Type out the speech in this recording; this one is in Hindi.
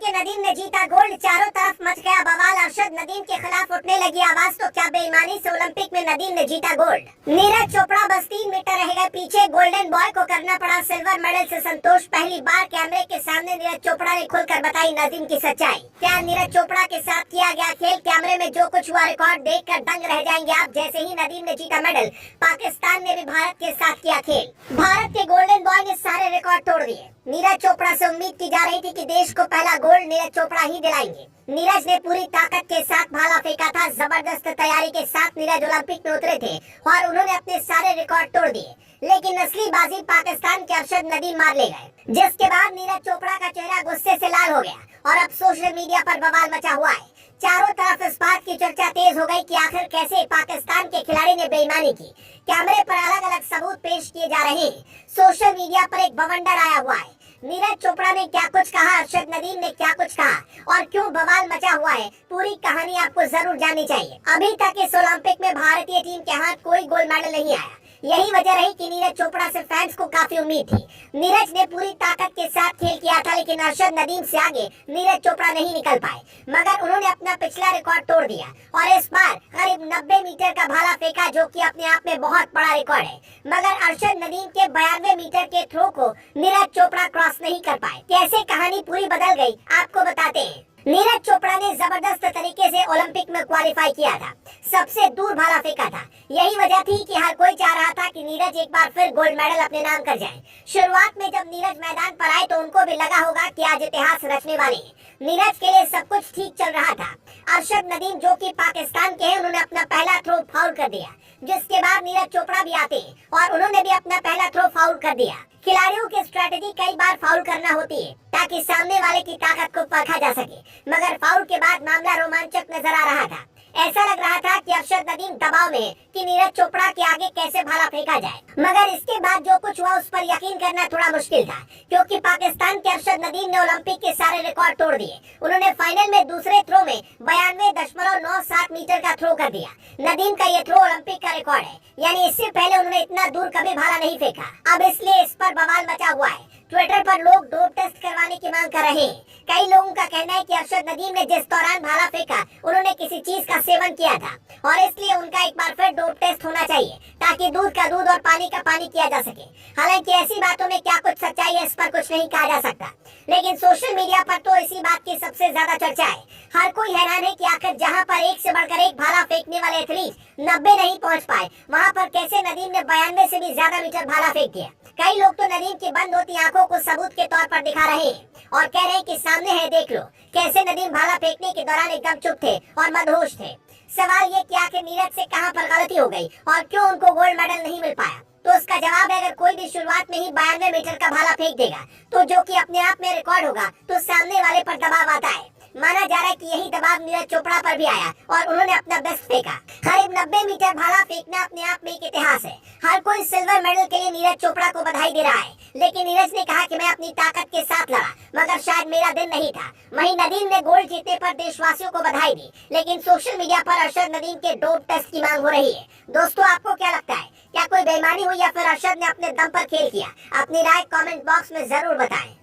के नदीम ने जीता गोल्ड, चारों तरफ मच गया बवाल। अरशद नदीम के खिलाफ उठने लगी आवाज, तो क्या बेईमानी से ओलंपिक में नदीम ने जीता गोल्ड। नीरज चोपड़ा बस 3 मीटर रह गए पीछे, गोल्डन बॉय को करना पड़ा सिल्वर मेडल से संतोष। पहली बार कैमरे के सामने नीरज चोपड़ा ने खुलकर बताई नदीम की सच्चाई। क्या नीरज चोपड़ा के साथ किया गया खेल, कैमरे में जो कुछ हुआ रिकॉर्ड देखकर दंग रह जाएंगे आप। जैसे ही नदीम ने जीता मेडल, पाकिस्तान ने भी भारत के साथ किया खेल। भारत के गोल्डन बॉय ने सारे रिकॉर्ड तोड़ दिए। नीरज चोपड़ा से उम्मीद की जा रही थी कि देश को पहला गोल्ड नीरज चोपड़ा ही दिलाएंगे। नीरज ने पूरी ताकत के साथ भाला फेंका था, जबरदस्त तैयारी के साथ नीरज ओलंपिक में उतरे थे और उन्होंने अपने सारे रिकॉर्ड तोड़ दिए। लेकिन नस्ली बाजी पाकिस्तान के अरशद नदीम मार ले गए, जिसके बाद नीरज चोपड़ा का चेहरा गुस्से से लाल हो गया और अब सोशल मीडिया पर बवाल मचा हुआ है। चारों तरफ इस बात की चर्चा तेज हो गई कि आखिर कैसे पाकिस्तान के खिलाड़ी ने बेईमानी की। कैमरे पर अलग अलग सबूत पेश किए जा रहे हैं। सोशल मीडिया पर एक बवंडर आया हुआ है। नीरज चोपड़ा ने क्या कुछ कहा, अरशद नदीम ने क्या कुछ कहा और क्यों बवाल मचा हुआ है, पूरी कहानी आपको जरूर जाननी चाहिए। अभी तक इस ओलंपिक में भारतीय टीम के हाथ कोई गोल्ड मेडल नहीं आया। यही वजह रही कि नीरज चोपड़ा से फैंस को काफी उम्मीद थी। नीरज ने पूरी ताकत के साथ खेल किया था, लेकिन अरशद नदीम से आगे नीरज चोपड़ा नहीं निकल पाए, मगर उन्होंने अपना पिछला रिकॉर्ड तोड़ दिया और इस बार करीब 90 मीटर का भाला फेंका, जो कि अपने आप में बहुत बड़ा रिकॉर्ड है। मगर अरशद नदीम के 92 मीटर के थ्रो को नीरज चोपड़ा क्रॉस नहीं कर पाए। कैसे कहानी पूरी बदल गई आपको बताते हैं। नीरज चोपड़ा ने जबरदस्त तरीके से ओलंपिक में क्वालिफाई किया था, सबसे दूर भाला फेंका था। यही वजह थी कि हर कोई चाह रहा था कि नीरज एक बार फिर गोल्ड मेडल अपने नाम कर जाए। शुरुआत में जब नीरज मैदान पर आए तो उनको भी लगा होगा कि आज इतिहास रचने वाले हैं। नीरज के लिए सब कुछ ठीक चल रहा था। अरशद नदीम जो कि पाकिस्तान के हैं, उन्होंने अपना पहला थ्रो फाउल कर दिया, जिसके बाद नीरज चोपड़ा भी आते हैं और उन्होंने भी अपना पहला थ्रो फाउल कर दिया। खिलाड़ियों की स्ट्रेटेजी कई बार फाउल करना होती है ताकि सामने वाले की ताकत को परखा जा सके, मगर फाउल के बाद मामला रोमांचक नजर आ रहा था। ऐसा लग रहा था कि अरशद नदीम दबाव में कि नीरज चोपड़ा के आगे कैसे भाला फेंका जाए, मगर इसके बाद जो कुछ हुआ उस पर यकीन करना थोड़ा मुश्किल था, क्योंकि पाकिस्तान के अरशद नदीम ने ओलंपिक के सारे रिकॉर्ड तोड़ दिए। उन्होंने फाइनल में दूसरे थ्रो में 92.97 मीटर का थ्रो कर दिया। नदीम का ये थ्रो ओलंपिक का रिकॉर्ड है, यानी इससे पहले उन्होंने इतना दूर कभी भाला नहीं फेंका। अब इसलिए इस पर बवाल मचा हुआ है। ट्विटर पर लोग डोप टेस्ट करवाने की मांग कर रहे हैं। कई लोगों का कहना है कि अरशद नदीम ने जिस दौरान भाला फेंका, उन्होंने किसी चीज का सेवन किया था और इसलिए उनका एक बार फिर डोप टेस्ट होना चाहिए, ताकि दूध का दूध और पानी का पानी किया जा सके। हालांकि ऐसी बातों में क्या कुछ सच्चाई है, इस पर कुछ नहीं कहा जा सकता, लेकिन सोशल मीडिया पर तो इसी बात की सबसे ज्यादा चर्चा है। हर कोई हैरान है कि आखिर जहाँ पर एक से बढ़कर एक भाला फेंकने वाले एथलीट 90 नहीं पहुँच पाए, वहाँ पर कैसे नदीम ने 92 से भी ज्यादा मीटर भाला फेंक दिया। कई लोग तो नदीम की बंद होती आंखों को सबूत के तौर पर दिखा रहे हैं और कह रहे हैं कि सामने है, देख लो कैसे नदीम भाला फेंकने के दौरान एकदम चुप थे और मदहोश थे। सवाल ये कि आखिर नीरज से कहां पर गलती हो गई और क्यों उनको गोल्ड मेडल नहीं मिल पाया। तो उसका जवाब है, अगर कोई भी शुरुआत में ही 92 मीटर का भाला फेंक देगा, तो जो कि अपने आप में रिकॉर्ड होगा, तो सामने वाले पर दबाव आता है। माना जा रहा है कि यही दबाव नीरज चोपड़ा पर भी आया और उन्होंने अपना बेस्ट फेंका। करीब 90 मीटर भाला फेंकना अपने आप में एक इतिहास है। हर कोई सिल्वर मेडल के लिए नीरज चोपड़ा को बधाई दे रहा है, लेकिन नीरज ने कहा कि मैं अपनी ताकत के साथ लड़ा, मगर शायद मेरा दिन नहीं था। वहीं नदीम ने गोल्ड जीतने पर देशवासियों को बधाई दी, लेकिन सोशल मीडिया पर अरशद नदीम के डोप टेस्ट की मांग हो रही है। दोस्तों, आपको क्या लगता है, क्या कोई बेईमानी हुई या फिर अरशद ने अपने दम पर खेल किया? अपनी राय कमेंट बॉक्स में जरूर बताएं।